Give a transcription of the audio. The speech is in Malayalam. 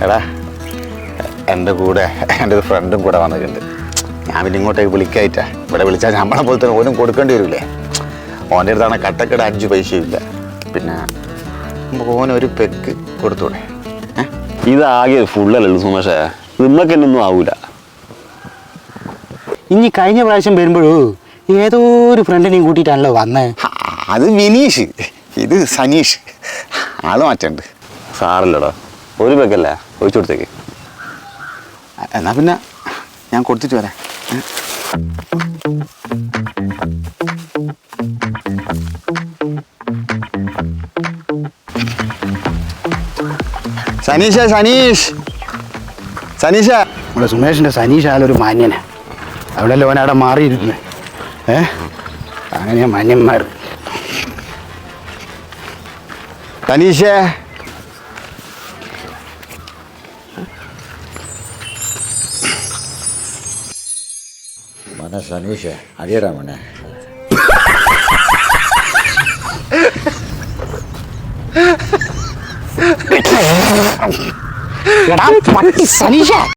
എടാ എൻ്റെ കൂടെ എൻ്റെ ഒരു ഫ്രണ്ടും കൂടെ വന്നിട്ടുണ്ട്. ഞാൻ പിന്നെ ഇങ്ങോട്ടേക്ക് വിളിക്കായിട്ടാ. ഇവിടെ വിളിച്ചാൽ ശമ്പളം പോലെ തന്നെ ഓനും കൊടുക്കേണ്ടി വരില്ലേ. ഓൻ്റെ അടുത്താണ് കട്ടക്കട 5 പൈസയില്ല. പിന്നെ ഓനൊരു പെക്ക് കൊടുത്തൂടെ? ഇതാകെ ഫുള്ളല്ലല്ലോ സുമേഷേ, നിമ്മക്ക് തന്നെ ഒന്നും ആവൂല. ഇനി കഴിഞ്ഞ പ്രാവശ്യം വരുമ്പോഴോ ഏതോ ഒരു ഫ്രണ്ടിനെയും കൂട്ടിയിട്ടാണല്ലോ വന്നേ. അത് വിനീഷ്, ഇത് സനീഷ്, ആള് മാറ്റണ്ട്. സാറല്ലടാ, ഒരു പെക്കല്ലേ ഒഴിച്ചു കൊടുത്തേക്ക്. എന്നാ പിന്നെ ഞാൻ കൊടുത്തിട്ട് വരാം. സനീഷ സനീഷ് സനീഷ നമ്മുടെ സുമേഷിൻ്റെ സനീഷാലൊരു മാന്യനാ. അവിടെയല്ലേ ഓനവിടെ മാറിയിരുന്നത്. അങ്ങനെയാ മാന്യന്മാർ. സനീഷ മോനെ സനീഷ അടിയടാ മോനെ. എടാ പട്ടി സനീഷ.